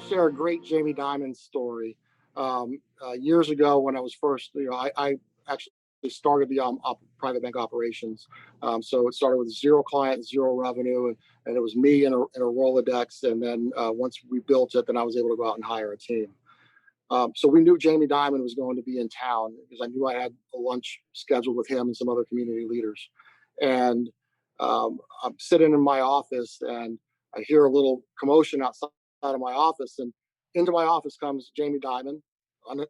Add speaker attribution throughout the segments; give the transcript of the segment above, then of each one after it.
Speaker 1: share a great Jamie Dimon story. Years ago, when I was first, I actually started the private bank operations. So it started with zero clients, zero revenue, and it was me and a Rolodex. And then once we built it, then I was able to go out and hire a team. So we knew Jamie Dimon was going to be in town because I knew I had a lunch scheduled with him and some other community leaders. And I'm sitting in my office and I hear a little commotion outside of my office. And into my office comes Jamie Dimon,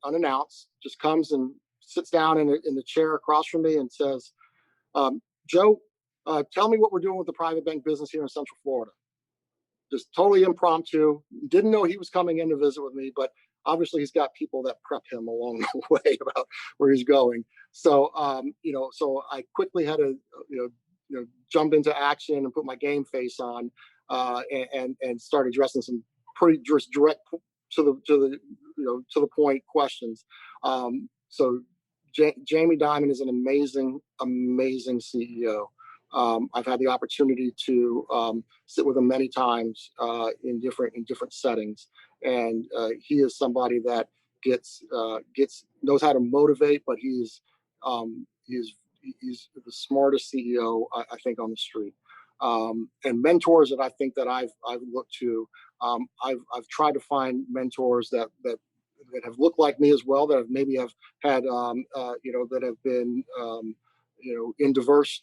Speaker 1: unannounced, just comes and sits down in the chair across from me and says, Joe, tell me what we're doing with the private bank business here in Central Florida. Just totally impromptu. Didn't know he was coming in to visit with me, but obviously he's got people that prep him along the way about where he's going. So, so I quickly had to, jump into action and put my game face on, and start addressing some pretty just direct to the point questions. So Jamie Dimon is an amazing CEO. I've had the opportunity to sit with him many times in different settings, and he is somebody that knows how to motivate, but he's the smartest CEO I think on the street. And mentors that I think that I've looked to. I've tried to find mentors that have looked like me as well, that have maybe have had that have been in diverse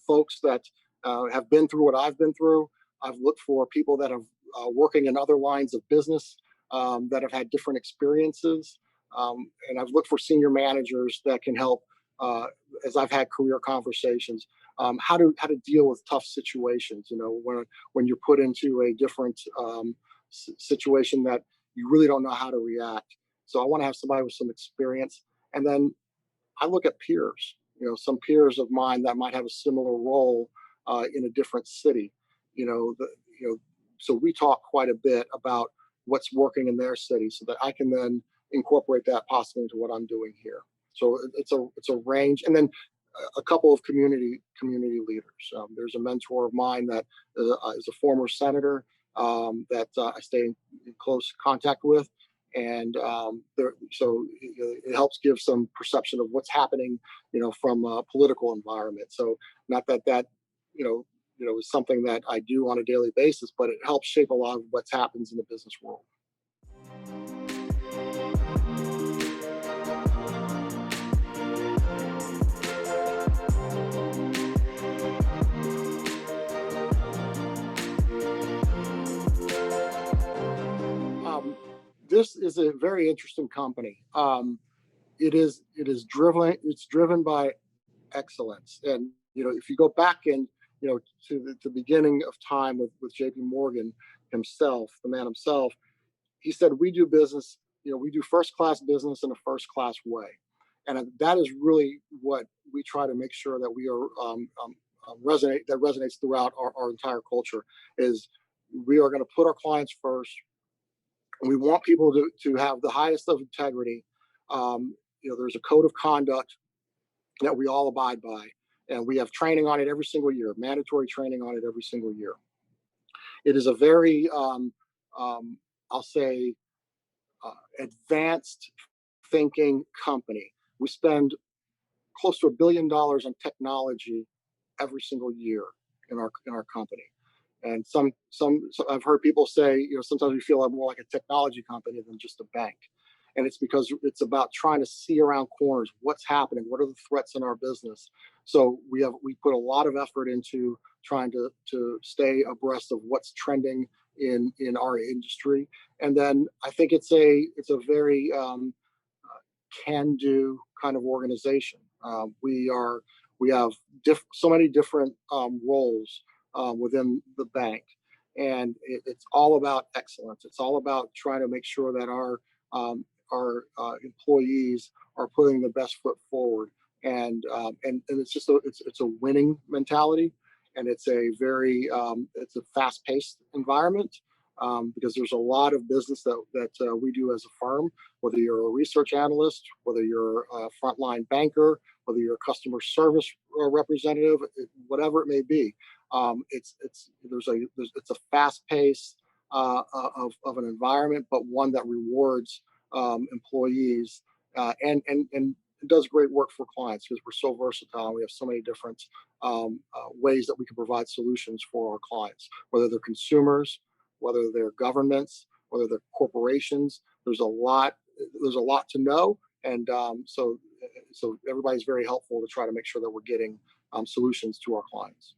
Speaker 1: folks that have been through what I've been through. I've looked for people that have working in other lines of business that have had different experiences, and I've looked for senior managers that can help as I've had career conversations, how to deal with tough situations. When you're put into a different situation that you really don't know how to react. So I want to have somebody with some experience, and then I look at peers, some peers of mine that might have a similar role in a different city. So we talk quite a bit about what's working in their city, so that I can then incorporate that possibly into what I'm doing here. So it's a range, and then a couple of community leaders. There's a mentor of mine that is a former senator that I stay in close contact with. And so it helps give some perception of what's happening, from a political environment. So not that is something that I do on a daily basis, but it helps shape a lot of what happens in the business world. This is a very interesting company. It's driven by excellence. And if you go back to the beginning of time with JP Morgan himself, the man himself, he said we do business, we do first class business in a first class way. And that is really what we try to make sure that we are resonates throughout our entire culture. Is we are going to put our clients first. We want people to have the highest of integrity. There's a code of conduct that we all abide by, and we have training on it every single year, mandatory training on it every single year. It is a very, I'll say, advanced thinking company. We spend close to $1 billion on technology every single year in our company. And some I've heard people say, sometimes we feel more like a technology company than just a bank. And it's because it's about trying to see around corners, what's happening, what are the threats in our business. So we put a lot of effort into trying to stay abreast of what's trending in our industry. And then I think it's a very can-do kind of organization. We have so many different roles within the bank, and it's all about excellence. It's all about trying to make sure that our employees are putting the best foot forward, and it's just it's a winning mentality, and it's a very it's a fast-paced environment. Because there's a lot of business that we do as a firm, whether you're a research analyst, whether you're a frontline banker, whether you're a customer service representative, whatever it may be. It's a fast-paced, of an environment, but one that rewards employees and does great work for clients because we're so versatile. We have so many different ways that we can provide solutions for our clients, whether they're consumers, whether they're governments, whether they're corporations. There's a lot. There's a lot to know, and so everybody's very helpful to try to make sure that we're getting solutions to our clients.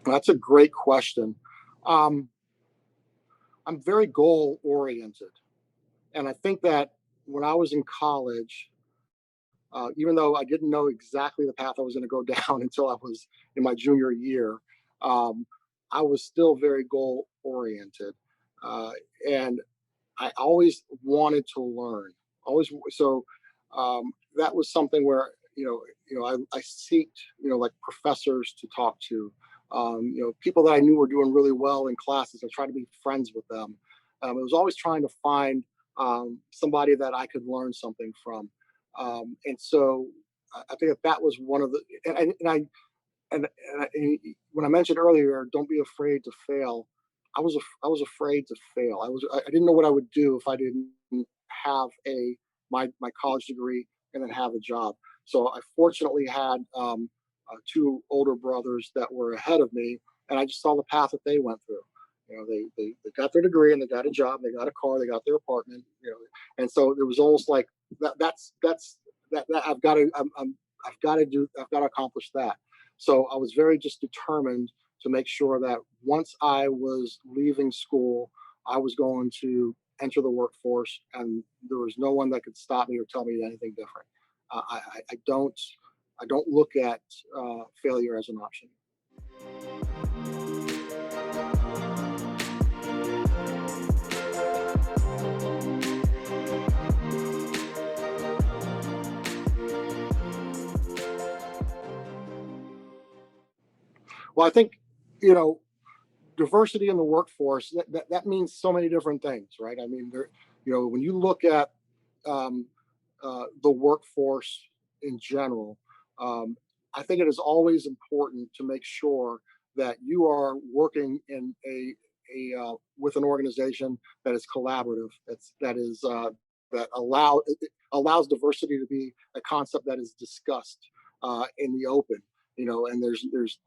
Speaker 1: That's a great question. Um, I'm very goal oriented, and I think that when I was in college, even though I didn't know exactly the path I was going to go down until I was in my junior year, um, I was still very goal oriented, uh, and I always wanted to learn. Always, so that was something where I seeked like professors to talk to, people that I knew were doing really well in classes. I tried to be friends with them. I was always trying to find somebody that I could learn something from, and so I think that was one of the and when I mentioned earlier, don't be afraid to fail. I was afraid to fail. I didn't know what I would do if I didn't have a my college degree and then have a job. So I fortunately had two older brothers that were ahead of me, and I just saw the path that they went through. They got their degree and they got a job, they got a car, they got their apartment. And so it was almost like that I've got to accomplish that. So I was very just determined to make sure that once I was leaving school, I was going to enter the workforce, and there was no one that could stop me or tell me anything different. I don't look at failure as an option. Well, I think you know diversity in the workforce that means so many different things, right? I mean, when you look at um, the workforce in general, um, I think it is always important to make sure that you are working in a with an organization that is collaborative, that allows diversity to be a concept that is discussed in the open. And there's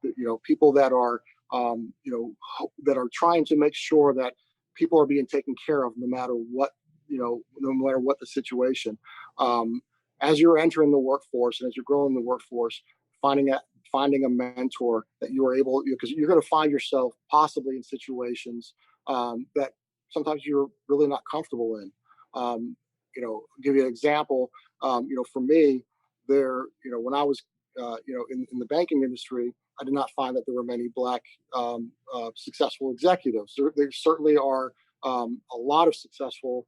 Speaker 1: people that are that are trying to make sure that people are being taken care of no matter what no matter what the situation. Um, as you're entering the workforce and as you're growing the workforce, finding a finding a mentor that you are able because you're going to find yourself possibly in situations that sometimes you're really not comfortable in. Give you an example. For me, when I was in the banking industry, I did not find that there were many black successful executives. There certainly are a lot of successful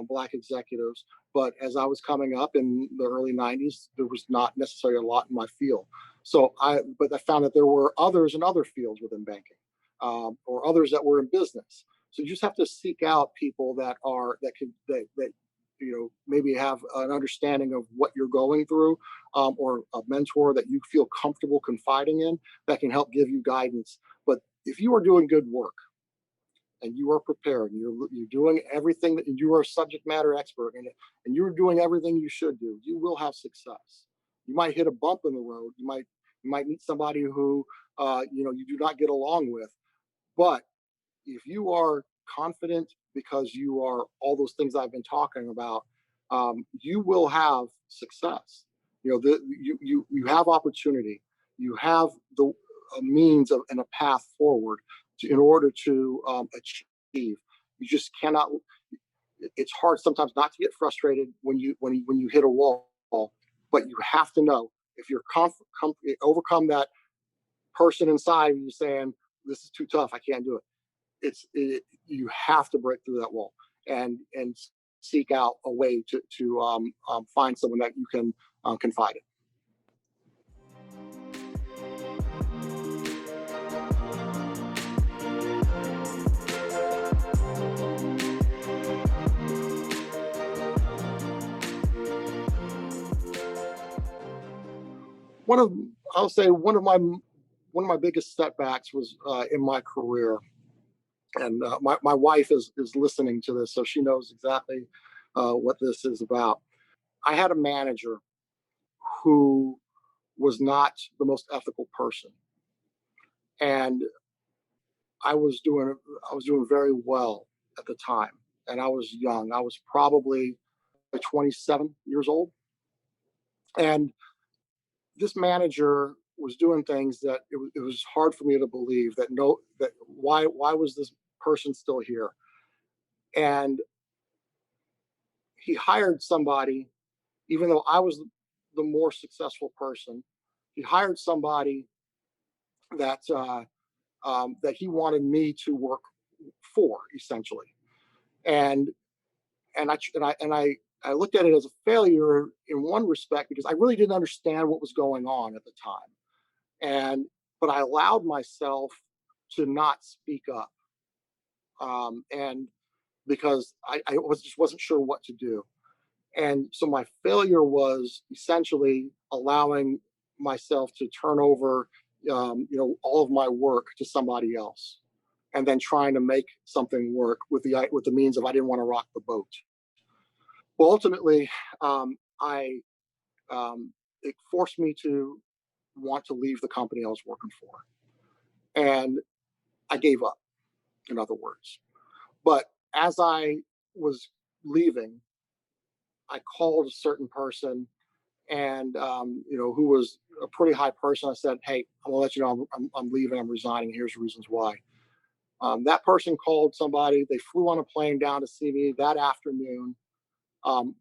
Speaker 1: black executives, but as I was coming up in the early '90s, there was not necessarily a lot in my field. But I found that there were others in other fields within banking, or others that were in business. So you just have to seek out people that maybe have an understanding of what you're going through, or a mentor that you feel comfortable confiding in that can help give you guidance. But if you are doing good work and you are prepared and you're doing everything that you are a subject matter expert in it and you're doing everything you should do, you will have success. You might hit a bump in the road. You might meet somebody who you do not get along with, but if you are confident because you are all those things I've been talking about, you will have success. You have opportunity. You have the a means of and a path forward in order to achieve. You just cannot. It's hard sometimes not to get frustrated when you hit a wall, but you have to know if you're overcome that person inside of you saying this is too tough, I can't do it. You have to break through that wall and seek out a way to find someone that you can confide in. one of I'll say one of my biggest setbacks was in my career, and my wife is listening to this, so she knows exactly what this is about. I had a manager who was not the most ethical person, and I was doing I was doing very well at the time, and I was young. I was probably 27 years old, and this manager was doing things that it was hard for me to believe that no that why was this person still here. And he hired somebody, even though I was the more successful person. He hired somebody that that he wanted me to work for, essentially. And I looked at it as a failure in one respect because I really didn't understand what was going on at the time. And but I allowed myself to not speak up, and because I was just wasn't sure what to do. And so my failure was essentially allowing myself to turn over, all of my work to somebody else, and then trying to make something work with the means of I didn't want to rock the boat. Well, ultimately, I it forced me to want to leave the company I was working for, and I gave up. In other words, but as I was leaving, I called a certain person, and who was a pretty high person. I said, "Hey, I'm gonna let you know I'm leaving. I'm resigning. Here's the reasons why." That person called somebody. They flew on a plane down to see me that afternoon. Um,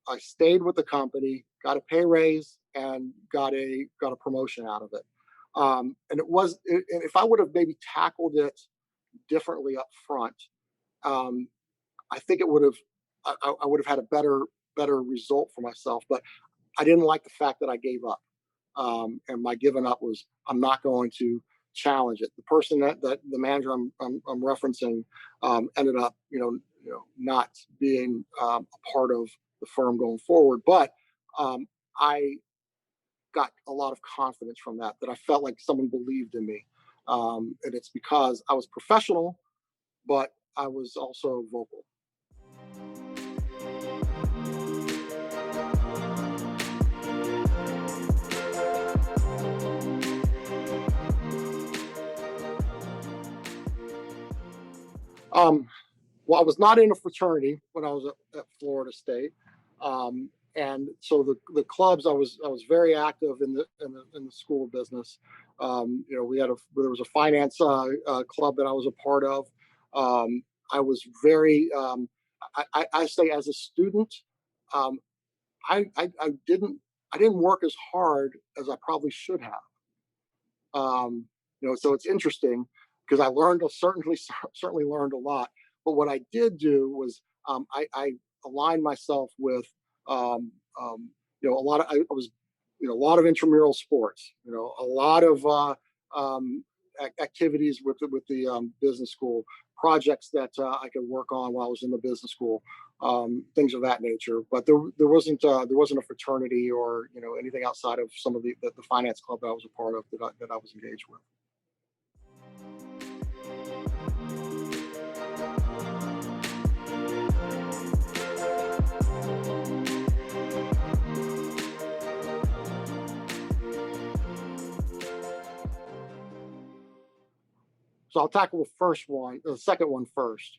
Speaker 1: I stayed with the company, got a pay raise, and got a promotion out of it. And if I would have maybe tackled it differently up front, um, I think it would have I would have had a better result for myself. But I didn't like the fact that I gave up, and my giving up was I'm not going to challenge it. The person that the manager I'm referencing ended up not being a part of the firm going forward, but I got a lot of confidence from that I felt like someone believed in me, and it's because I was professional, but I was also vocal. Um, well, I was not in a fraternity when I was at Florida State, and so the clubs I was very active in the school business. There was a finance club that I was a part of. I was very I say as a student, um, I didn't work as hard as I probably should have. So it's interesting because I learned certainly learned a lot. But what I did do was I aligned myself with a lot of I was a lot of intramural sports. A lot of activities with the business school projects that I could work on while I was in the business school, things of that nature. But there wasn't a fraternity or anything outside of some of the finance club that I was a part of that I was engaged with. So I'll tackle the second one first.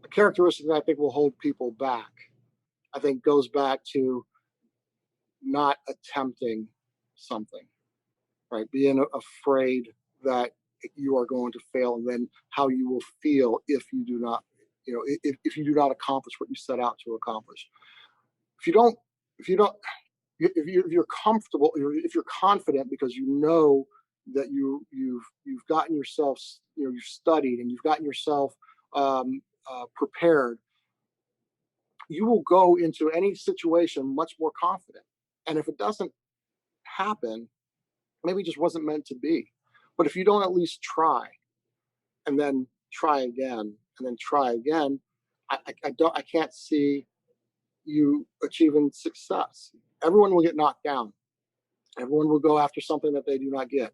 Speaker 1: A characteristic that I think will hold people back, I think, goes back to not attempting something, right? Being afraid that you are going to fail, and then how you will feel if you do not, if you do not accomplish what you set out to accomplish. If you don't, if you don't, if you're comfortable, if you're confident because you know that you've gotten yourself, you've studied and you've gotten yourself prepared, you will go into any situation much more confident. And if it doesn't happen, maybe it just wasn't meant to be. But if you don't at least try, and then try again, and then try again, I can't see you achieving success. Everyone will get knocked down, Everyone will go after something that they do not get,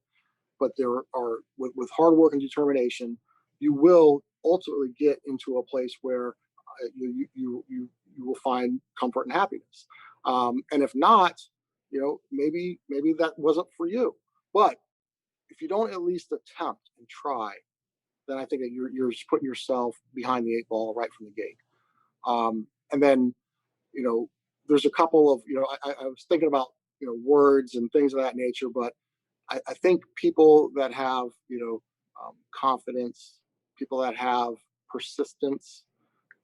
Speaker 1: but there are with hard work and determination, you will ultimately get into a place where you will find comfort and happiness. And if not, maybe that wasn't for you. But if you don't at least attempt and try, then I think that you're just putting yourself behind the eight ball right from the gate. And then you know, there's a couple of I was thinking about words and things of that nature, but I think people that have confidence, people that have persistence,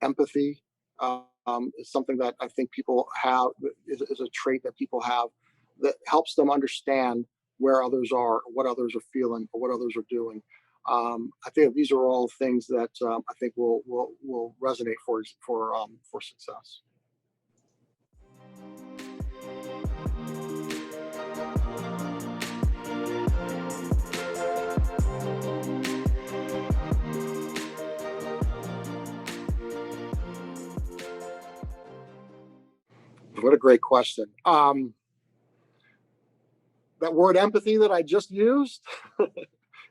Speaker 1: empathy, is something that I think people have is a trait that people have that helps them understand where others are, what others are feeling, or what others are doing. I think these are all things that I think will resonate for success. What a great question. That word empathy that I just used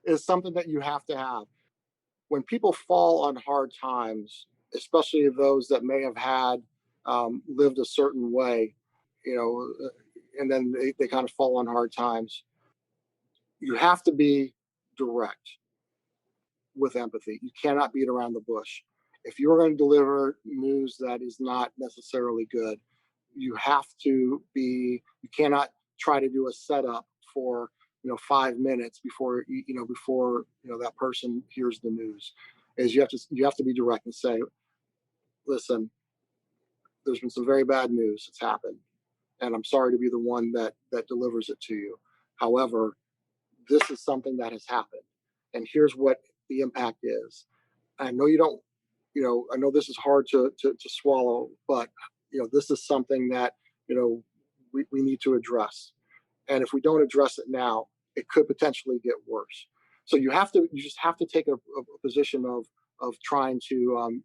Speaker 1: is something that you have to have. When people fall on hard times, especially those that may have had lived a certain way, and then they kind of fall on hard times, you have to be direct with empathy. You cannot beat around the bush. If you're going to deliver news that is not necessarily good, you cannot try to do a setup for 5 minutes before that person hears the news. Is you have to be direct and say, listen, there's been some very bad news that's happened, and I'm sorry to be the one that delivers it to you. However, this is something that has happened, and here's what the impact is. I know you don't, I know this is hard to swallow, but this is something that you know we need to address. And if we don't address it now, it could potentially get worse. So you just have to take a position of trying to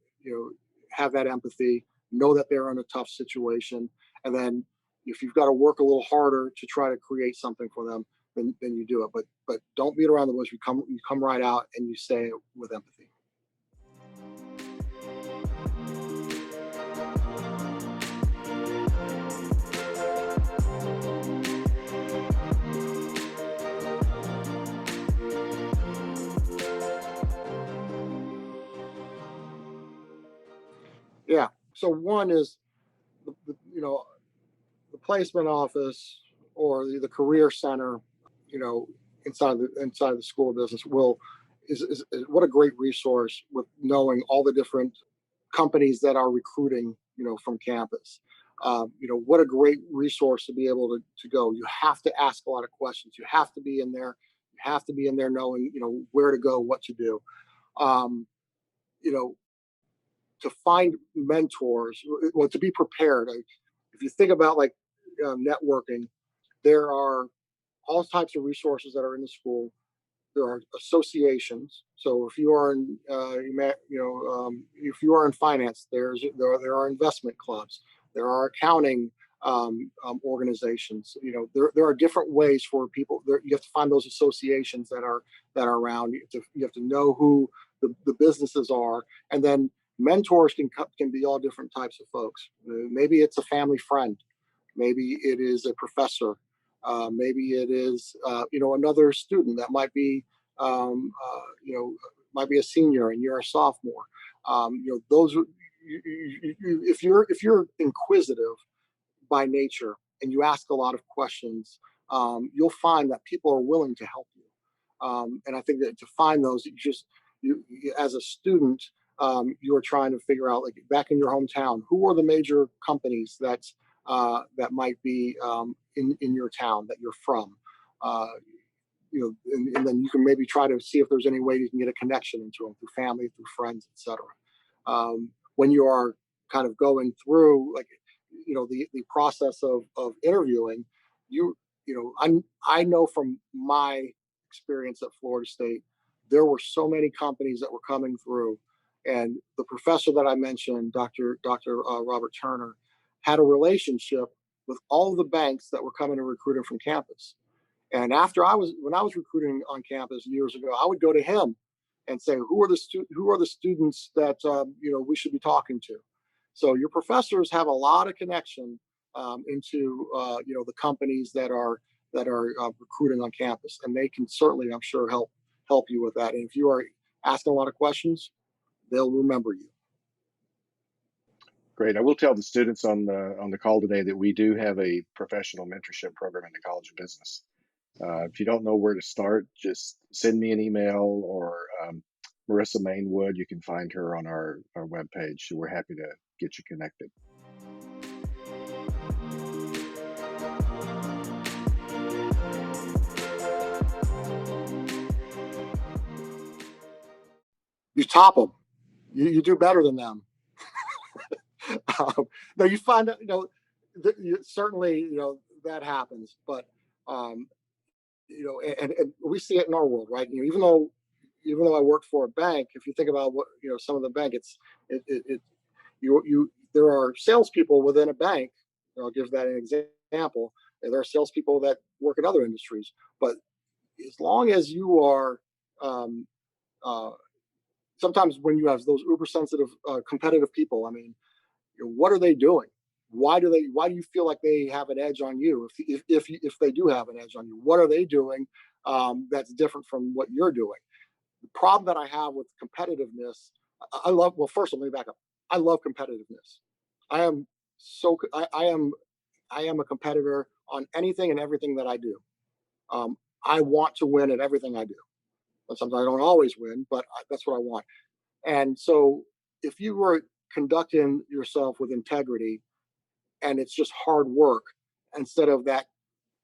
Speaker 1: have that empathy, know that they're in a tough situation, and then if you've got to work a little harder to try to create something for them, then you do it. But don't beat around the bush. You come right out and you say it with empathy. Yeah. So one is the placement office or the career center, you know, inside the school business is what a great resource with knowing all the different companies that are recruiting, from campus. What a great resource to be able to go. You have to ask a lot of questions. You have to be in there. You have to be in there knowing, where to go, what to do. Um, you know, to find mentors, well, to be prepared. If you think about like networking, there are all types of resources that are in the school. There are associations. So if you are in, if you are in finance, there are investment clubs. There are accounting organizations. There are different ways for people. You have to find those associations that are around. You have to know who the businesses are, and then mentors can be all different types of folks. Maybe it's a family friend. Maybe it is a professor. Maybe it is another student that um, uh, you know might be a senior and you're a sophomore. Those if you're inquisitive by nature and you ask a lot of questions, you'll find that people are willing to help you. And I think that to find those, as a student, you are trying to figure out, like back in your hometown, who are the major companies that might be in your town that you're from. Uh, and then you can maybe try to see if there's any way you can get a connection into them through family, through friends, etc. When you are kind of going through like the process of interviewing, you I know from my experience at Florida State, there were so many companies that were coming through, and the professor that I mentioned, Dr. Robert Turner, had a relationship with all of the banks that were coming and recruiting from campus. And when I was recruiting on campus years ago, I would go to him and say, who are the students that we should be talking to. So your professors have a lot of connection into the companies that are recruiting on campus, and they can certainly, I'm sure, help you with that. And if you are asking a lot of questions, they'll remember you.
Speaker 2: Great. I will tell the students on the call today that we do have a professional mentorship program in the College of Business. If you don't know where to start, just send me an email, or Marissa Mainwood. You can find her on our webpage. We're happy to get you connected.
Speaker 1: You top them. You do better than them. No, you find that certainly that happens, but um, and we see it in our world, right? Even though I work for a bank, if you think about what some of the bank, it you there are salespeople within a bank. I'll give that an example. And there are salespeople that work in other industries, but as long as you are um, uh, sometimes when you have those uber sensitive competitive people, I mean, what are they doing? Why do you feel like they have an edge on you? If they do have an edge on you, what are they doing that's different from what you're doing? The problem that I have with competitiveness, I love. Well, first, let me back up. I love competitiveness. I am I am a competitor on anything and everything that I do. I want to win at everything I do. And sometimes I don't always win, but that's what I want. And so, if you were conducting yourself with integrity and it's just hard work instead of that,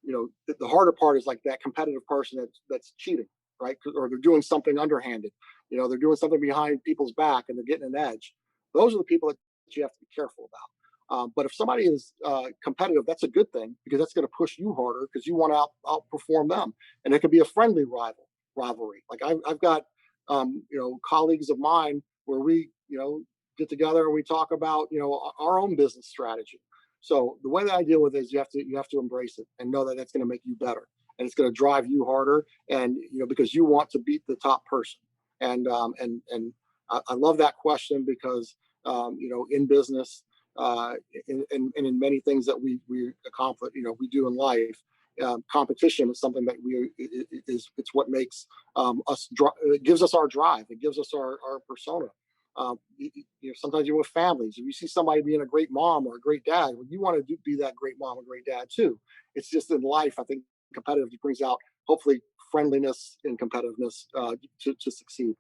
Speaker 1: the harder part is like that competitive person that's cheating, right? Or they're doing something underhanded, they're doing something behind people's back and they're getting an edge. Those are the people that you have to be careful about. But if somebody is competitive, that's a good thing, because that's going to push you harder because you want to outperform them, and it could be a friendly rivalry. Like I've got colleagues of mine where we get together and we talk about our own business strategy. So the way that I deal with it is you have to embrace it and know that that's going to make you better, and it's going to drive you harder, and because you want to beat the top person. And I love that question because in business, uh, and in many things that we accomplish, we do in life. Competition is something that it's what makes it gives us our drive. It gives us our persona. Sometimes you're with families. If you see somebody being a great mom or a great dad, well, you want to be that great mom or great dad too. It's just in life. I think competitive brings out hopefully friendliness and competitiveness to succeed.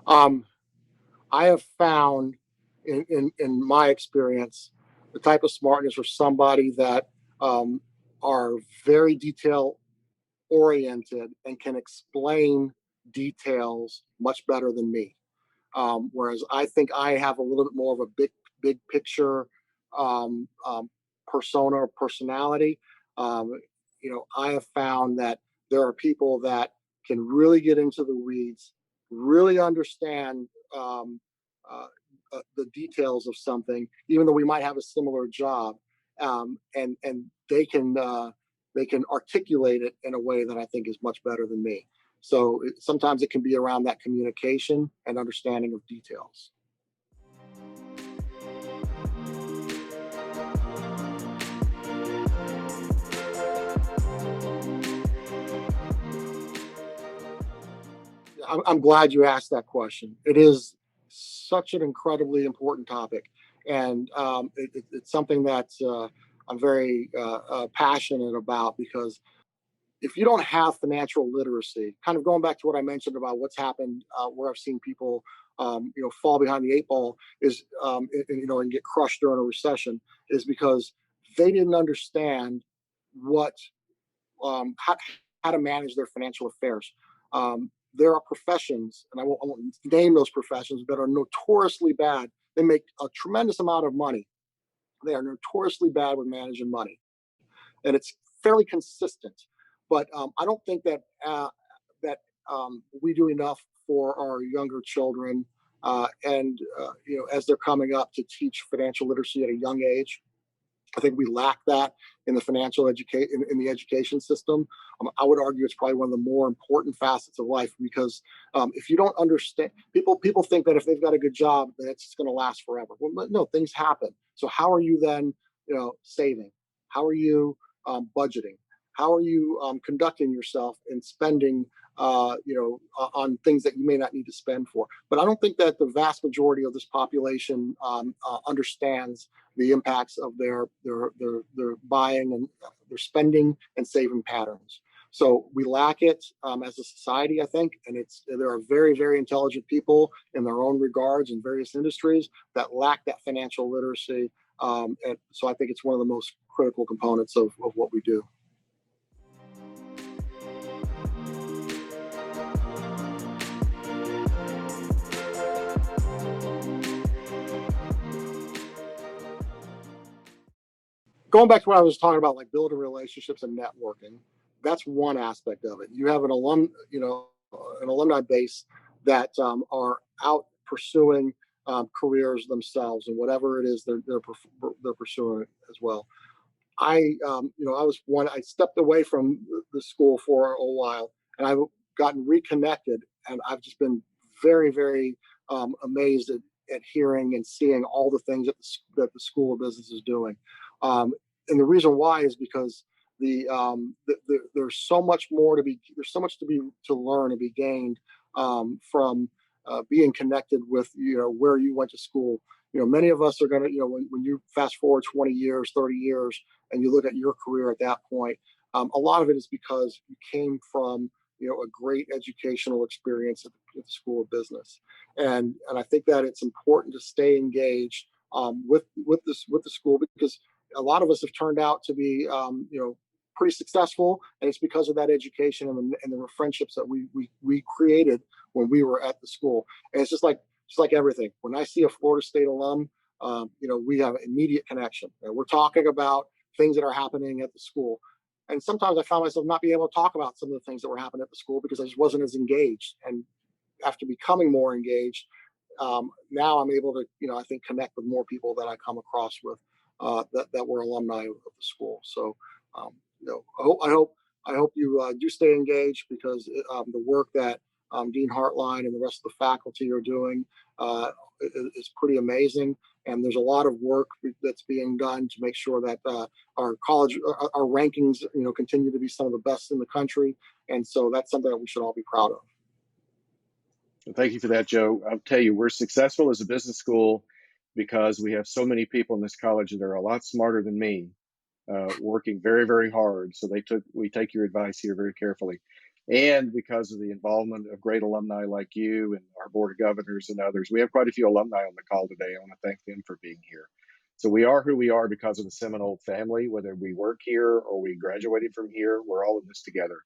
Speaker 1: Um, I have found in my experience the type of smartness or somebody that um, are very detail oriented and can explain details much better than me. Whereas I think I have a little bit more of a big picture um, um, persona or personality. Um, I have found that there are people that can really get into the weeds, really understand um, uh, the details of something, even though we might have a similar job, and they can articulate it in a way that I think is much better than me. So sometimes it can be around that communication and understanding of details. I'm glad you asked that question. It is such an incredibly important topic, and it's something that I'm very passionate about, because if you don't have financial literacy, kind of going back to what I mentioned about what's happened, where I've seen people, fall behind the eight ball, is and get crushed during a recession, is because they didn't understand what how to manage their financial affairs. There are professions, and I won't name those professions, that are notoriously bad They make a tremendous amount of money. They are notoriously bad with managing money, and it's fairly consistent. But I don't think that that we do enough for our younger children, and as they're coming up, to teach financial literacy at a young age. I think we lack that in the financial education in the education system. I would argue it's probably one of the more important facets of life, because if you don't understand, people think that if they've got a good job, that it's going to last forever. Well, no, things happen. So how are you then, saving? How are you budgeting? How are you conducting yourself and spending, on things that you may not need to spend for? But I don't think that the vast majority of this population understands the impacts of their buying and their spending and saving patterns. So we lack it as a society, I think, and there are very, very intelligent people in their own regards in various industries that lack that financial literacy, and so I think it's one of the most critical components of what we do. Going back to what I was talking about, like building relationships and networking, that's one aspect of it. You have an alumni base that are out pursuing careers themselves, and whatever it is they're pursuing as well. I was one. I stepped away from the school for a while, and I've gotten reconnected, and I've just been very, very amazed at hearing and seeing all the things that the School of Business is doing. And the reason why is because there's so much more to be there's so much to learn and be gained from being connected with where you went to school. Many of us are going to, when you fast forward 20 years, 30 years, and you look at your career at that point, a lot of it is because you came from a great educational experience at the School of Business, and I think that it's important to stay engaged with the school, because a lot of us have turned out to be pretty successful, and it's because of that education and the friendships that we created when we were at the school. And it's just like everything. When I see a Florida State alum, we have an immediate connection. We're talking about things that are happening at the school. And sometimes I found myself not being able to talk about some of the things that were happening at the school because I just wasn't as engaged. And after becoming more engaged, now I'm able to, I think, connect with more people that I come across with that were alumni of the school. So, I hope you do stay engaged, because the work that Dean Hartline and the rest of the faculty are doing is pretty amazing. And there's a lot of work that's being done to make sure that our college, our rankings, continue to be some of the best in the country. And so that's something that we should all be proud of.
Speaker 2: Well, thank you for that, Joe. I'll tell you, we're successful as a business school because we have so many people in this college that are a lot smarter than me, working very, very hard. So we take your advice here very carefully. And because of the involvement of great alumni like you and our board of governors and others, we have quite a few alumni on the call today. I want to thank them for being here. So we are who we are because of the Seminole family, whether we work here or we graduated from here, we're all in this together.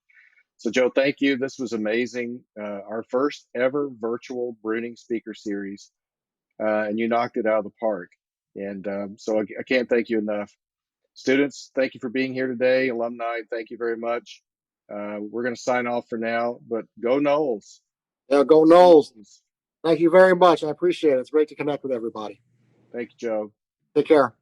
Speaker 2: So, Joe, thank you. This was amazing. Our first ever virtual Bruning speaker series, and you knocked it out of the park. And so I can't thank you enough. Students, thank you for being here today. Alumni, thank you very much. We're going to sign off for now, but go Noles.
Speaker 1: Yeah, go Knowles. Thank you very much. I appreciate it. It's great to connect with everybody.
Speaker 2: Thank you, Joe.
Speaker 1: Take care.